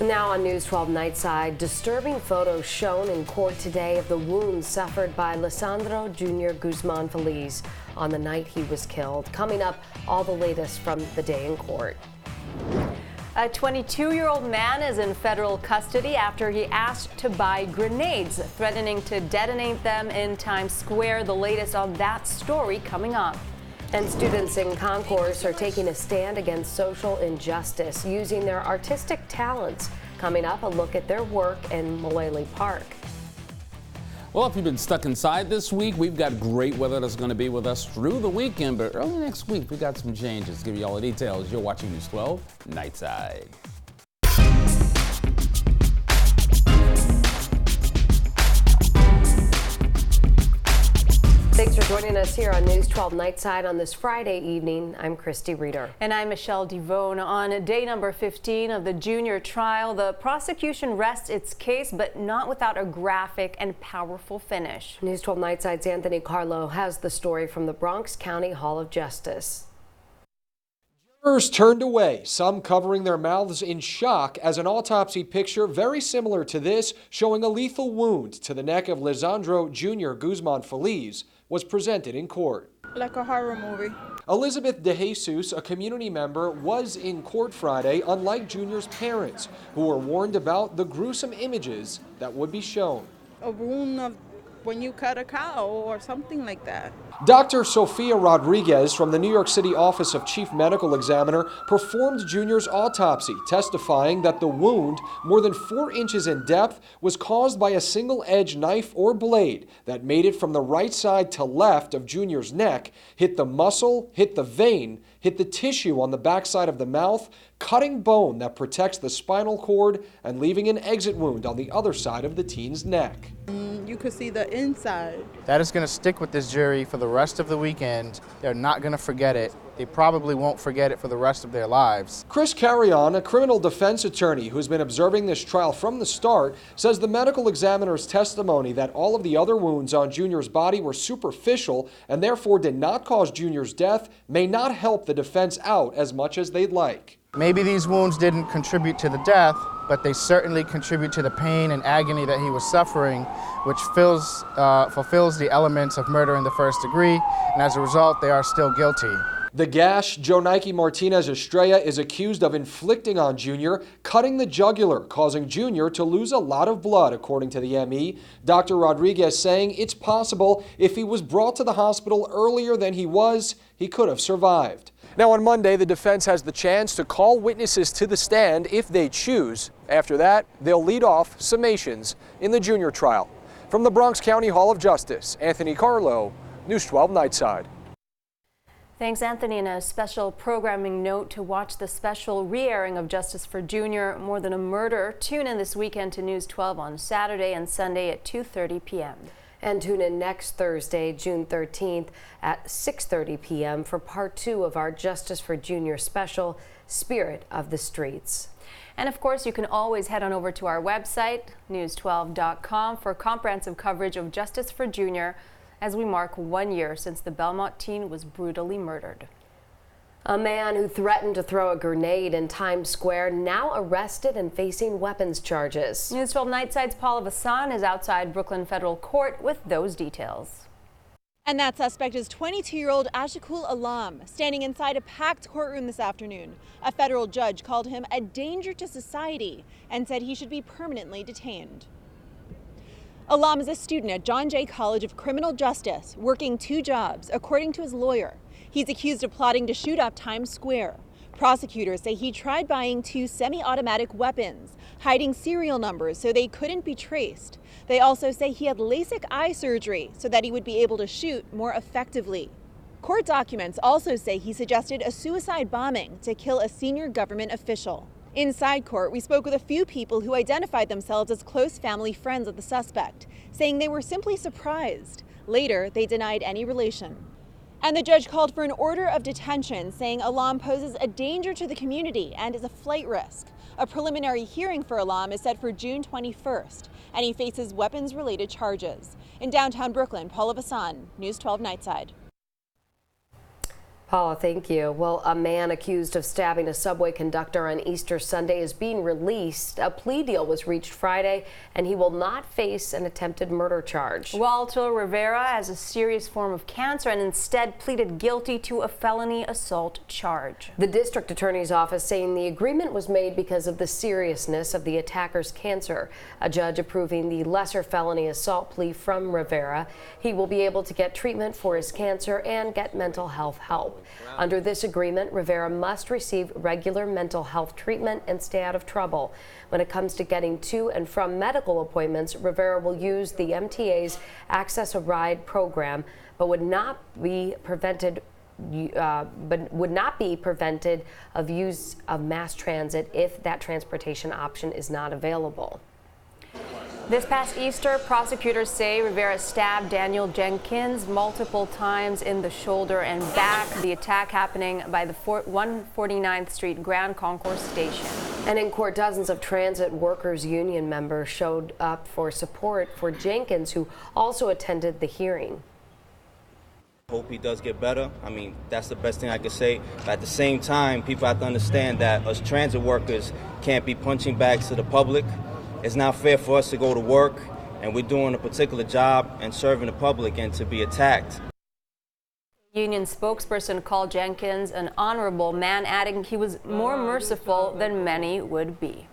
Now on News 12 Nightside, disturbing photos shown in court today of the wounds suffered by Lisandro Jr. Guzman Feliz on the night he was killed. Coming up, all the latest from the day in court. A 22-year-old man is in federal custody after he asked to buy grenades, threatening to detonate them in Times Square. The latest on that story coming up. And students in Concourse are taking a stand against social injustice, using their artistic talents. Coming up, a look at their work in Moele Park. Well, if you've been stuck inside this week, we've got great weather that's going to be with us through the weekend, but early next week, we got some changes. To give you all the details, you're watching News 12 Nightside. Thanks for joining us here on News 12 Nightside on this Friday evening. I'm Christy Reeder. And I'm Michelle Devone. On day number 15 of the junior trial, the prosecution rests its case, but not without a graphic and powerful finish. News 12 Nightside's Anthony Carlo has the story from the Bronx County Hall of Justice. Jurors turned away, some covering their mouths in shock as an autopsy picture very similar to this, showing a lethal wound to the neck of Lisandro Jr. Guzman Feliz, was presented in court. Like a horror movie. Elizabeth DeJesus, a community member, was in court Friday, unlike Junior's parents, who were warned about the gruesome images that would be shown. A wound of when you cut a cow or something like that. Dr. Sofia Rodriguez from the New York City Office of Chief Medical Examiner performed Junior's autopsy, testifying that the wound, more than 4 inches in depth, was caused by a single-edged knife or blade that made it from the right side to left of Junior's neck, hit the muscle, hit the vein, hit the tissue on the backside of the mouth, cutting bone that protects the spinal cord, and leaving an exit wound on the other side of the teen's neck. You could see the inside. That is going to stick with this jury for the rest of the weekend. They're not going to forget it. They probably won't forget it for the rest of their lives. Chris Carrion, a criminal defense attorney who's been observing this trial from the start, says the medical examiner's testimony that all of the other wounds on Junior's body were superficial and therefore did not cause Junior's death may not help the defense out as much as they'd like. Maybe these wounds didn't contribute to the death, but they certainly contribute to the pain and agony that he was suffering, which fulfills the elements of murder in the first degree, and as a result, they are still guilty. The gash Jonaike Martinez Estrella is accused of inflicting on Junior, cutting the jugular, causing Junior to lose a lot of blood, according to the ME. Dr. Rodriguez saying it's possible if he was brought to the hospital earlier than he was, he could have survived. Now on Monday, the defense has the chance to call witnesses to the stand if they choose. After that, they'll lead off summations in the junior trial. From the Bronx County Hall of Justice, Anthony Carlo, News 12 Nightside. Thanks, Anthony. And a special programming note to watch the special re-airing of Justice for Junior, More Than a Murder. Tune in this weekend to News 12 on Saturday and Sunday at 2:30 p.m. And tune in next Thursday, June 13th at 6:30 p.m. for part 2 of our Justice for Junior special, Spirit of the Streets. And of course, you can always head on over to our website, news12.com, for comprehensive coverage of Justice for Junior as we mark 1 year since the Belmont teen was brutally murdered. A man who threatened to throw a grenade in Times Square now arrested and facing weapons charges. News 12 Nightside's Paula Vasan is outside Brooklyn Federal Court with those details. And that suspect is 22-year-old Ashikul Alam, standing inside a packed courtroom this afternoon. A federal judge called him a danger to society and said he should be permanently detained. Alam is a student at John Jay College of Criminal Justice, working 2 jobs, according to his lawyer. He's accused of plotting to shoot up Times Square. Prosecutors say he tried buying 2 semi-automatic weapons, hiding serial numbers so they couldn't be traced. They also say he had LASIK eye surgery so that he would be able to shoot more effectively. Court documents also say he suggested a suicide bombing to kill a senior government official. Inside court, we spoke with a few people who identified themselves as close family friends of the suspect, saying they were simply surprised. Later, they denied any relation. And the judge called for an order of detention, saying Alam poses a danger to the community and is a flight risk. A preliminary hearing for Alam is set for June 21st, and he faces weapons-related charges. In downtown Brooklyn, Paula Vasan, News 12 Nightside. Paula, thank you. Well, a man accused of stabbing a subway conductor on Easter Sunday is being released. A plea deal was reached Friday, and he will not face an attempted murder charge. Walter Rivera has a serious form of cancer and instead pleaded guilty to a felony assault charge. The district attorney's office saying the agreement was made because of the seriousness of the attacker's cancer. A judge approving the lesser felony assault plea from Rivera. He will be able to get treatment for his cancer and get mental health help. Under this agreement, Rivera must receive regular mental health treatment and stay out of trouble. When it comes to getting to and from medical appointments, Rivera will use the MTA's Access a Ride program, but would not be prevented of use of mass transit if that transportation option is not available. This past Easter, prosecutors say Rivera stabbed Daniel Jenkins multiple times in the shoulder and back. The attack happening by the 149th Street Grand Concourse station. And in court, dozens of transit workers union members showed up for support for Jenkins, who also attended the hearing. Hope he does get better. I mean, that's the best thing I could say. But at the same time, people have to understand that us transit workers can't be punching bags to the public. It's not fair for us to go to work and we're doing a particular job and serving the public and to be attacked. Union spokesperson called Jenkins an honorable man, adding he was more merciful than many would be.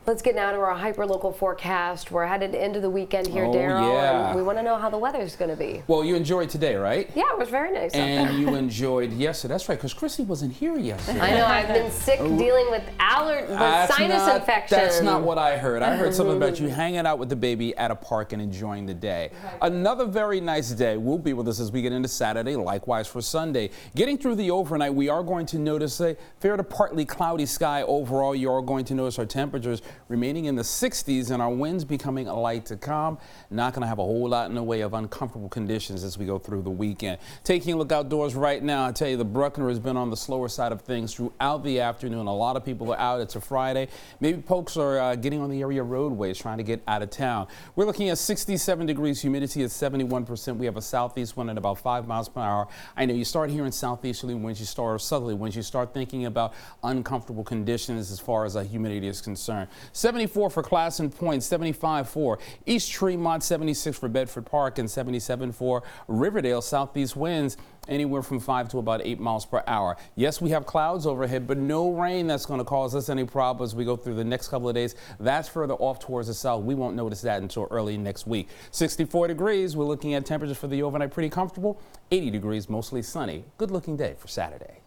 Let's get now to our hyperlocal forecast. We're headed into the weekend here, Oh, Daryl, yeah. and we want to know how the weather's going to be. Well, you enjoyed today, right? Yeah, it was very nice. And you enjoyed yesterday. That's right, because Chrissy wasn't here yesterday. I know, I've been sick dealing with sinus infection. That's not what I heard. I heard something about you hanging out with the baby at a park and enjoying the day. Another very nice day will be with us as we get into Saturday, likewise for Sunday. Getting through the overnight, we are going to notice a fair to partly cloudy sky overall. You are going to notice our temperatures remaining in the 60s and our winds becoming light to calm. Not going to have a whole lot in the way of uncomfortable conditions as we go through the weekend. Taking a look outdoors right now, I tell you, the Bruckner has been on the slower side of things throughout the afternoon. A lot of people are out. It's a Friday. Maybe folks are getting on the area roadways trying to get out of town. We're looking at 67 degrees, humidity at 71%. We have a southeast wind at about 5 miles per hour. I know you start hearing southeasterly winds, you start southerly winds, you start thinking about uncomfortable conditions as far as humidity is concerned. 74 for Classen Point, 75 for East Tremont, 76 for Bedford Park, and 77 for Riverdale. Southeast winds anywhere from 5 to about 8 miles per hour. Yes, we have clouds overhead, but no rain that's going to cause us any problems as we go through the next couple of days. That's further off towards the south. We won't notice that until early next week. 64 degrees. We're looking at temperatures for the overnight pretty comfortable. 80 degrees, mostly sunny. Good looking day for Saturday.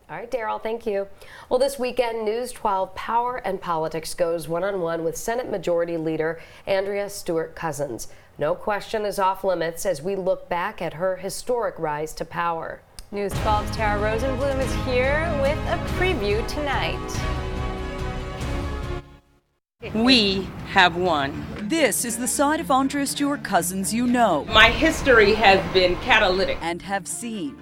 All right, Daryl, thank you. Well, this weekend, News 12 Power and Politics goes one-on-one with Senate Majority Leader Andrea Stewart-Cousins. No question is off limits as we look back at her historic rise to power. News 12's Tara Rosenblum is here with a preview tonight. We have won. This is the side of Andrea Stewart-Cousins you know. My history has been catalytic. And have seen.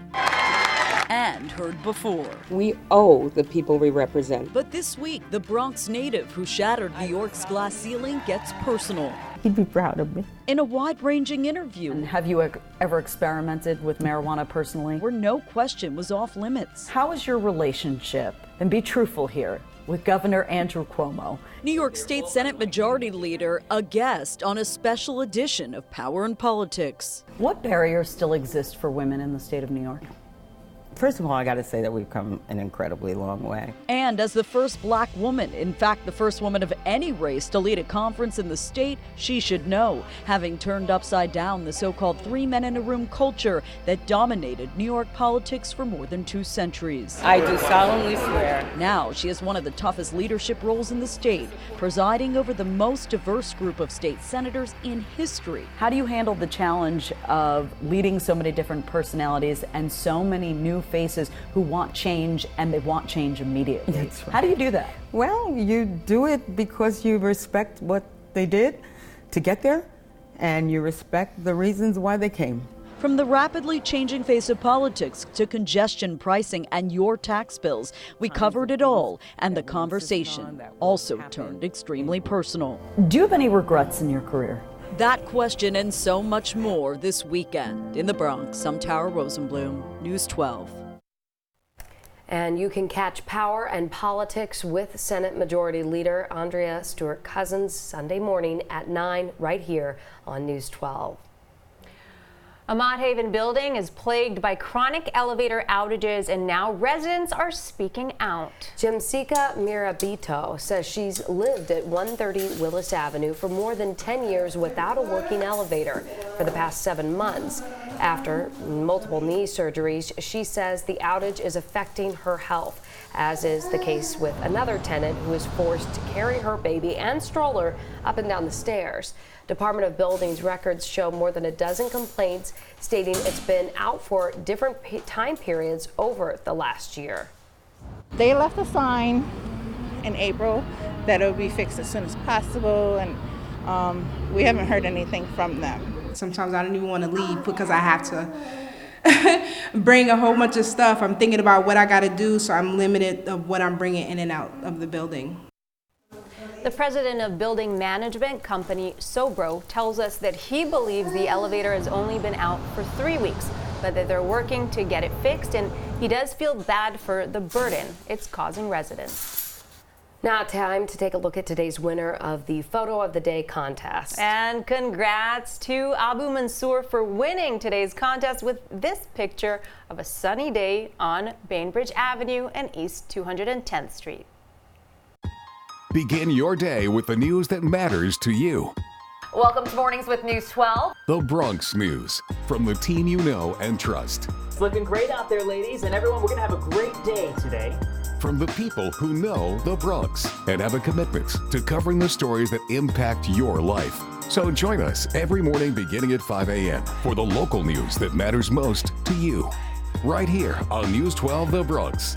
And heard before. We owe the people we represent. But this week, the Bronx native who shattered New York's glass ceiling gets personal. He'd be proud of me. In a wide-ranging interview. And have you ever experimented with marijuana personally? Where no question was off limits. How is your relationship, and be truthful here, with Governor Andrew Cuomo? New York State Senate Majority Leader, a guest on a special edition of Power and Politics. What barriers still exist for women in the state of New York? First of all, I got to say that we've come an incredibly long way. And as the first black woman, in fact, the first woman of any race to lead a conference in the state, she should know, having turned upside down the so-called 3 men in a room culture that dominated New York politics for more than 2 centuries. I do solemnly swear. Now she has one of the toughest leadership roles in the state, presiding over the most diverse group of state senators in history. How do you handle the challenge of leading so many different personalities and so many new faces who want change, and they want change immediately? That's right. How do you do that? Well, you do it because you respect what they did to get there, and you respect the reasons why they came. From the rapidly changing face of politics to congestion pricing and your tax bills, we covered it all, and the conversation also turned extremely personal. Do you have any regrets in your career? That question and so much more this weekend. In the Bronx, I'm Tara Rosenblum, News 12. And you can catch Power and Politics with Senate Majority Leader Andrea Stewart-Cousins Sunday morning at 9 right here on News 12. A Mott Haven building is plagued by chronic elevator outages, and now residents are speaking out. Jimsika Mirabito says she's lived at 130 Willis Avenue for more than 10 years without a working elevator for the past 7 months. After multiple knee surgeries, she says the outage is affecting her health, as is the case with another tenant who is forced to carry her baby and stroller up and down the stairs. Department of Buildings records show more than a dozen complaints stating it's been out for different time periods over the last year. They left a sign in April that it would be fixed as soon as possible, and we haven't heard anything from them. Sometimes I don't even want to leave because I have to bring a whole bunch of stuff. I'm thinking about what I got to do, so I'm limited of what I'm bringing in and out of the building. The president of building management company Sobro tells us that he believes the elevator has only been out for 3 weeks, but that they're working to get it fixed, and he does feel bad for the burden it's causing residents. Now time to take a look at today's winner of the Photo of the Day contest. And congrats to Abu Mansour for winning today's contest with this picture of a sunny day on Bainbridge Avenue and East 210th Street. Begin your day with the news that matters to you. Welcome to Mornings with News 12. The Bronx News, from the team you know and trust. It's looking great out there, ladies, and everyone, we're going to have a great day today. From the people who know the Bronx and have a commitment to covering the stories that impact your life. So join us every morning beginning at 5 a.m. for the local news that matters most to you. Right here on News 12 The Bronx.